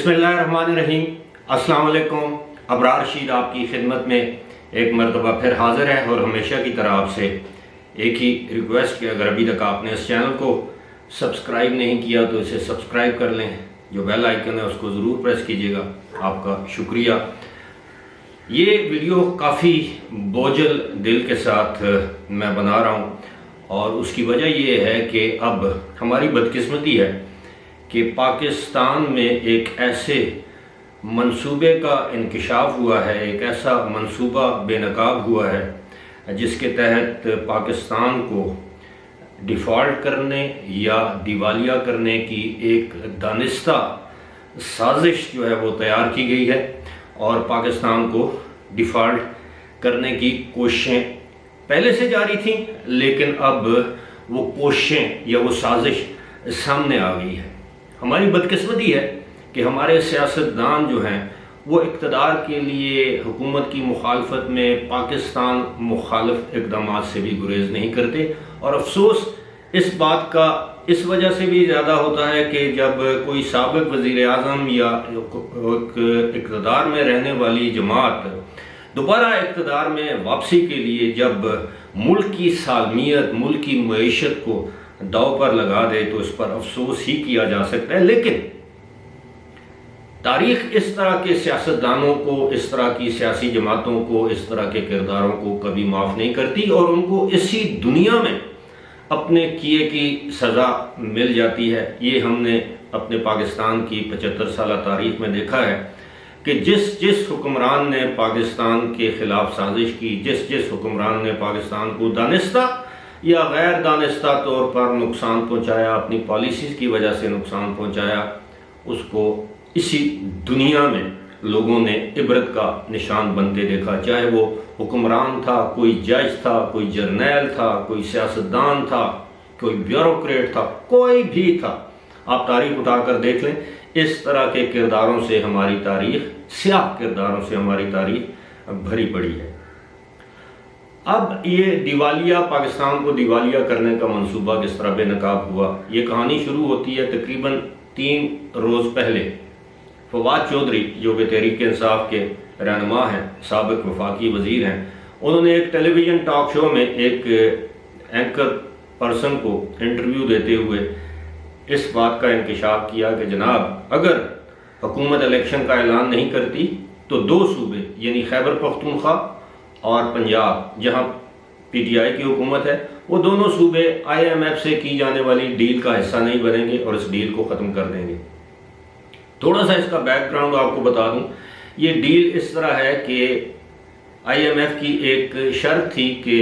بسم اللہ الرحمن الرحیم۔ السلام علیکم۔ ابرار رشید آپ کی خدمت میں ایک مرتبہ پھر حاضر ہے، اور ہمیشہ کی طرح آپ سے ایک ہی ریکویسٹ کہ اگر ابھی تک آپ نے اس چینل کو سبسکرائب نہیں کیا تو اسے سبسکرائب کر لیں، جو بیل آئیکن ہے اس کو ضرور پریس کیجیے گا۔ آپ کا شکریہ۔ یہ ویڈیو کافی بوجھل دل کے ساتھ میں بنا رہا ہوں، اور اس کی وجہ یہ ہے کہ اب ہماری بدقسمتی ہے کہ پاکستان میں ایک ایسے منصوبے کا انکشاف ہوا ہے، ایک ایسا منصوبہ بے نقاب ہوا ہے جس کے تحت پاکستان کو ڈیفالٹ کرنے یا دیوالیہ کرنے کی ایک دانستہ سازش جو ہے وہ تیار کی گئی ہے، اور پاکستان کو ڈیفالٹ کرنے کی کوششیں پہلے سے جاری تھیں، لیکن اب وہ کوششیں یا وہ سازش سامنے آ گئی ہے۔ ہماری بدقسمتی ہے کہ ہمارے سیاستدان جو ہیں وہ اقتدار کے لیے حکومت کی مخالفت میں پاکستان مخالف اقدامات سے بھی گریز نہیں کرتے، اور افسوس اس بات کا اس وجہ سے بھی زیادہ ہوتا ہے کہ جب کوئی سابق وزیر اعظم یا اقتدار میں رہنے والی جماعت دوبارہ اقتدار میں واپسی کے لیے جب ملک کی سالمیت، ملک کی معیشت کو داؤ پر لگا دے تو اس پر افسوس ہی کیا جا سکتا ہے۔ لیکن تاریخ اس طرح کے سیاستدانوں کو، اس طرح کی سیاسی جماعتوں کو، اس طرح کے کرداروں کو کبھی معاف نہیں کرتی، اور ان کو اسی دنیا میں اپنے کیے کی سزا مل جاتی ہے۔ یہ ہم نے اپنے پاکستان کی 75 سالہ تاریخ میں دیکھا ہے کہ جس حکمران نے پاکستان کے خلاف سازش کی، جس حکمران نے پاکستان کو دانستہ یا غیر دانستہ طور پر نقصان پہنچایا، اپنی پالیسیز کی وجہ سے نقصان پہنچایا، اس کو اسی دنیا میں لوگوں نے عبرت کا نشان بنتے دیکھا، چاہے وہ حکمران تھا، کوئی جج تھا، کوئی جرنیل تھا، کوئی سیاستدان تھا، کوئی بیوروکریٹ تھا، کوئی بھی تھا۔ آپ تاریخ اٹھا کر دیکھ لیں، اس طرح کے کرداروں سے ہماری تاریخ، سیاہ کرداروں سے ہماری تاریخ بھری پڑی ہے۔ اب یہ دیوالیہ، پاکستان کو دیوالیہ کرنے کا منصوبہ کس طرح بے نقاب ہوا، یہ کہانی شروع ہوتی ہے تقریباً 3 روز پہلے۔ فواد چودھری جو کہ تحریک انصاف کے رہنما ہیں، سابق وفاقی وزیر ہیں، انہوں نے ایک ٹیلی ویژن ٹاک شو میں ایک اینکر پرسن کو انٹرویو دیتے ہوئے اس بات کا انکشاف کیا کہ جناب اگر حکومت الیکشن کا اعلان نہیں کرتی تو 2 صوبے یعنی خیبر پختونخوا اور پنجاب، جہاں پی ٹی آئی کی حکومت ہے، وہ دونوں صوبے آئی ایم ایف سے کی جانے والی ڈیل کا حصہ نہیں بنیں گے اور اس ڈیل کو ختم کر دیں گے۔ تھوڑا سا اس کا بیک گراؤنڈ آپ کو بتا دوں، یہ ڈیل اس طرح ہے کہ آئی ایم ایف کی ایک شرط تھی کہ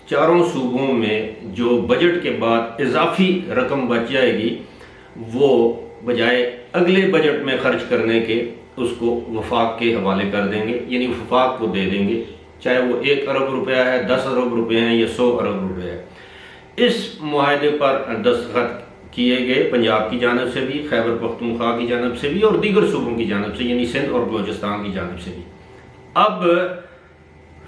4 صوبوں میں جو بجٹ کے بعد اضافی رقم بچ جائے گی وہ بجائے اگلے بجٹ میں خرچ کرنے کے اس کو وفاق کے حوالے کر دیں گے، یعنی وفاق کو دے دیں گے، چاہے وہ 1 ارب روپیہ ہے، 10 ارب روپے ہیں یا 100 ارب روپے ہے۔ اس معاہدے پر دستخط کیے گئے پنجاب کی جانب سے بھی، خیبر پختونخوا کی جانب سے بھی، اور دیگر صوبوں کی جانب سے، یعنی سندھ اور بلوچستان کی جانب سے بھی۔ اب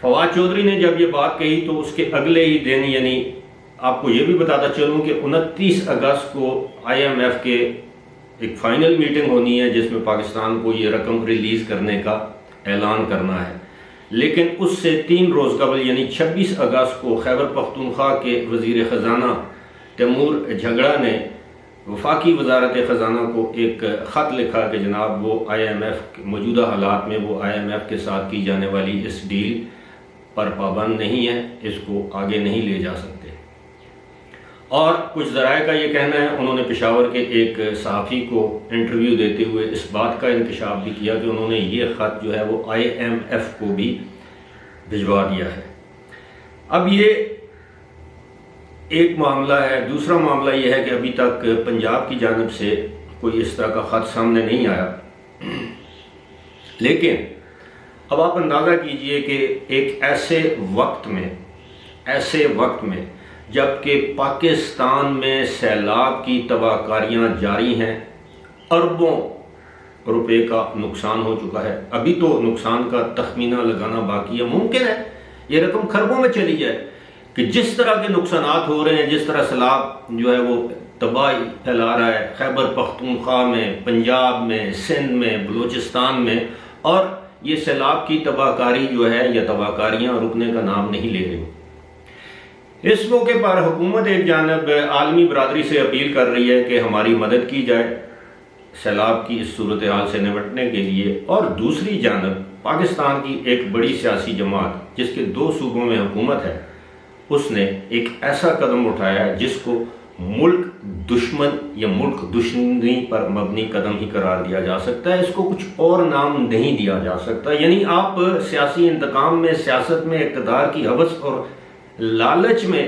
فواد چودھری نے جب یہ بات کہی تو اس کے اگلے ہی دن، یعنی آپ کو یہ بھی بتاتا چلوں کہ 29 اگست کو آئی ایم ایف کے ایک فائنل میٹنگ ہونی ہے جس میں پاکستان کو یہ رقم ریلیز کرنے کا اعلان کرنا ہے، لیکن اس سے 3 روز قبل یعنی 26 اگست کو خیبر پختونخوا کے وزیر خزانہ تیمور جھگڑا نے وفاقی وزارت خزانہ کو ایک خط لکھا کہ جناب وہ آئی ایم ایف موجودہ حالات میں وہ آئی ایم ایف کے ساتھ کی جانے والی اس ڈیل پر پابند نہیں ہے، اس کو آگے نہیں لے جا سکتے۔ اور کچھ ذرائع کا یہ کہنا ہے، انہوں نے پشاور کے ایک صحافی کو انٹرویو دیتے ہوئے اس بات کا انکشاف بھی کیا کہ انہوں نے یہ خط جو ہے وہ آئی ایم ایف کو بھی بھجوا دیا ہے۔ اب یہ ایک معاملہ ہے۔ دوسرا معاملہ یہ ہے کہ ابھی تک پنجاب کی جانب سے کوئی اس طرح کا خط سامنے نہیں آیا، لیکن اب آپ اندازہ کیجئے کہ ایک ایسے وقت میں جبکہ پاکستان میں سیلاب کی تباہ کاریاں جاری ہیں، اربوں روپے کا نقصان ہو چکا ہے، ابھی تو نقصان کا تخمینہ لگانا باقی ہے، ممکن ہے یہ رقم خربوں میں چلی جائے کہ جس طرح کے نقصانات ہو رہے ہیں، جس طرح سیلاب جو ہے وہ تباہی پھیلا رہا ہے خیبر پختونخوا میں، پنجاب میں، سندھ میں، بلوچستان میں، اور یہ سیلاب کی تباہ کاری جو ہے یا تباہ کاریاں رکنے کا نام نہیں لے رہی۔ اس موقع پر حکومت ایک جانب عالمی برادری سے اپیل کر رہی ہے کہ ہماری مدد کی جائے سیلاب کی اس صورتحال سے نمٹنے کے لیے، اور دوسری جانب پاکستان کی ایک بڑی سیاسی جماعت جس کے 2 صوبوں میں حکومت ہے، اس نے ایک ایسا قدم اٹھایا ہے جس کو ملک دشمن یا ملک دشمنی پر مبنی قدم ہی قرار دیا جا سکتا ہے، اس کو کچھ اور نام نہیں دیا جا سکتا۔ یعنی آپ سیاسی انتقام میں، سیاست میں، اقتدار کی ہوس اور لالچ میں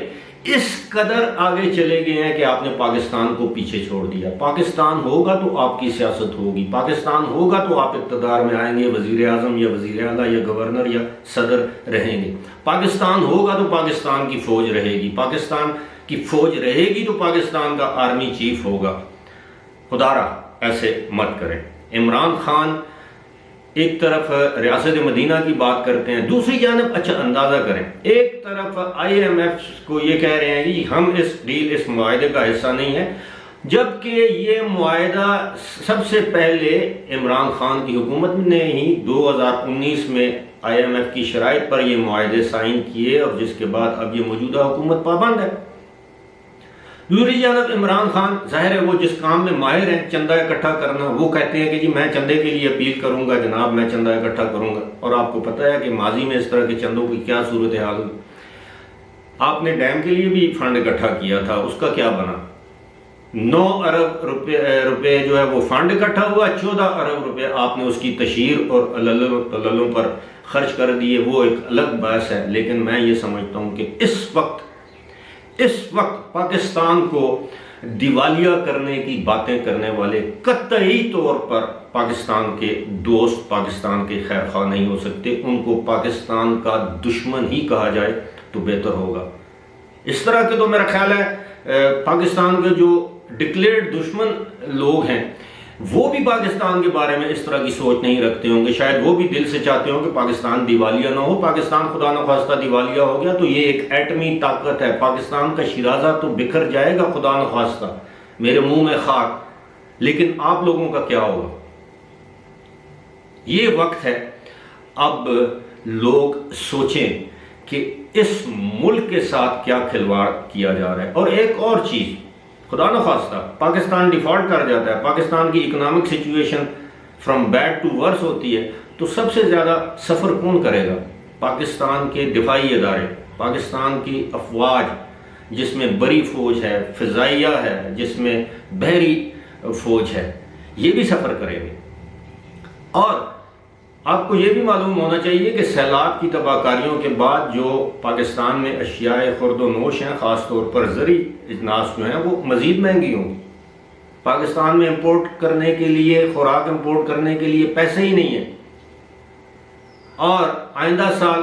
اس قدر آگے چلے گئے ہیں کہ آپ نے پاکستان کو پیچھے چھوڑ دیا۔ پاکستان ہوگا تو آپ کی سیاست ہوگی، پاکستان ہوگا تو آپ اقتدار میں آئیں گے، وزیر اعظم یا وزیر اعلیٰ یا گورنر یا صدر رہیں گے۔ پاکستان ہوگا تو پاکستان کی فوج رہے گی، پاکستان کی فوج رہے گی تو پاکستان کا آرمی چیف ہوگا۔ خدا را ایسے مت کریں۔ عمران خان ایک طرف ریاست مدینہ کی بات کرتے ہیں، دوسری جانب اچھا اندازہ کریں، ایک طرف آئی ایم ایف کو یہ کہہ رہے ہیں کہ ہم اس ڈیل، اس معاہدے کا حصہ نہیں ہیں، جبکہ یہ معاہدہ سب سے پہلے عمران خان کی حکومت نے ہی 2019 میں آئی ایم ایف کی شرائط پر یہ معاہدے سائن کیے، اور جس کے بعد اب یہ موجودہ حکومت پابند ہے۔ دوسری جانب عمران خان ظاہر ہے وہ جس کام میں ماہر ہیں، چندہ اکٹھا کرنا، وہ کہتے ہیں کہ جی میں چندے کے لیے اپیل کروں گا، جناب میں چندہ اکٹھا کروں گا، اور آپ کو پتہ ہے کہ ماضی میں اس طرح کے چندوں کی کیا صورتحال ہوئی۔ آپ نے ڈیم کے لیے بھی فنڈ اکٹھا کیا تھا، اس کا کیا بنا؟ 9 ارب روپے جو ہے وہ فنڈ اکٹھا ہوا، 14 ارب روپے آپ نے اس کی تشہیر اور عللوں پر خرچ کر دیے، وہ ایک الگ بحث ہے۔ لیکن میں یہ سمجھتا ہوں کہ اس وقت پاکستان کو دیوالیہ کرنے کی باتیں کرنے والے قطعی طور پر پاکستان کے دوست، پاکستان کے خیر خواہ نہیں ہو سکتے، ان کو پاکستان کا دشمن ہی کہا جائے تو بہتر ہوگا۔ اس طرح کے تو میرا خیال ہے پاکستان کے جو ڈکلیئرڈ دشمن لوگ ہیں وہ بھی پاکستان کے بارے میں اس طرح کی سوچ نہیں رکھتے ہوں گے، شاید وہ بھی دل سے چاہتے ہوں کہ پاکستان دیوالیہ نہ ہو۔ پاکستان خدا نخواستہ دیوالیہ ہو گیا تو یہ ایک ایٹمی طاقت ہے، پاکستان کا شیرازہ تو بکھر جائے گا خدا نخواستہ، میرے منہ میں خاک، لیکن آپ لوگوں کا کیا ہوگا؟ یہ وقت ہے اب لوگ سوچیں کہ اس ملک کے ساتھ کیا کھلواڑ کیا جا رہا ہے۔ اور ایک اور چیز، خدا نخواستہ پاکستان ڈیفالٹ کر جاتا ہے، پاکستان کی economic situation from bad to worse ہوتی ہے، تو سب سے زیادہ سفر کون کرے گا؟ پاکستان کے دفاعی ادارے، پاکستان کی افواج جس میں بری فوج ہے، فضائیہ ہے، جس میں بحری فوج ہے، یہ بھی سفر کرے گی۔ اور آپ کو یہ بھی معلوم ہونا چاہیے کہ سیلاب کی تباہ کاریوں کے بعد جو پاکستان میں اشیاء خورد و نوش ہیں، خاص طور پر زرعی اجناس جو ہیں، وہ مزید مہنگی ہوں گی۔ پاکستان میں امپورٹ کرنے کے لیے، خوراک امپورٹ کرنے کے لیے پیسے ہی نہیں ہیں، اور آئندہ سال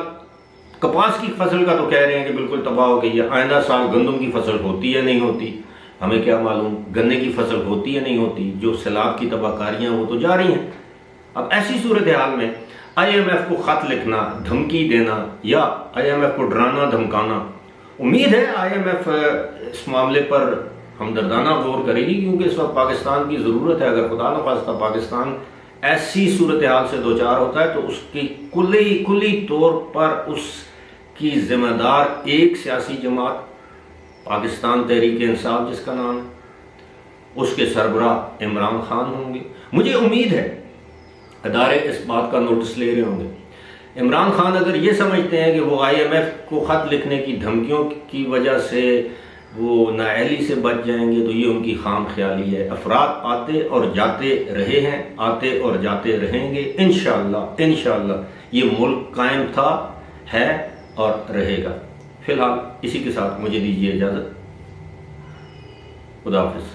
کپاس کی فصل کا تو کہہ رہے ہیں کہ بالکل تباہ ہو گئی ہے، آئندہ سال گندم کی فصل ہوتی ہے نہیں ہوتی ہمیں کیا معلوم، گنے کی فصل ہوتی ہے نہیں ہوتی، جو سیلاب کی تباہ کاریاں وہ تو جاری ہیں۔ اب ایسی صورتحال میں آئی ایم ایف کو خط لکھنا، دھمکی دینا، یا آئی ایم ایف کو ڈرانا دھمکانا، امید ہے آئی ایم ایف اس معاملے پر ہمدردانہ غور کرے گی، کیونکہ اس وقت پاکستان کی ضرورت ہے۔ اگر خدا نخواستہ پاکستان ایسی صورتحال سے دوچار ہوتا ہے تو اس کی کلی طور پر اس کی ذمہ دار ایک سیاسی جماعت، پاکستان تحریک انصاف جس کا نام ہے، اس کے سربراہ عمران خان ہوں گے۔ مجھے امید ہے ادارے اس بات کا نوٹس لے رہے ہوں گے۔ عمران خان اگر یہ سمجھتے ہیں کہ وہ آئی ایم ایف کو خط لکھنے کی دھمکیوں کی وجہ سے وہ نااہلی سے بچ جائیں گے تو یہ ان کی خام خیالی ہے۔ افراد آتے اور جاتے رہے ہیں، آتے اور جاتے رہیں گے، انشاءاللہ یہ ملک قائم تھا، ہے اور رہے گا۔ فی الحال اسی کے ساتھ مجھے دیجیے اجازت، خدا حافظ۔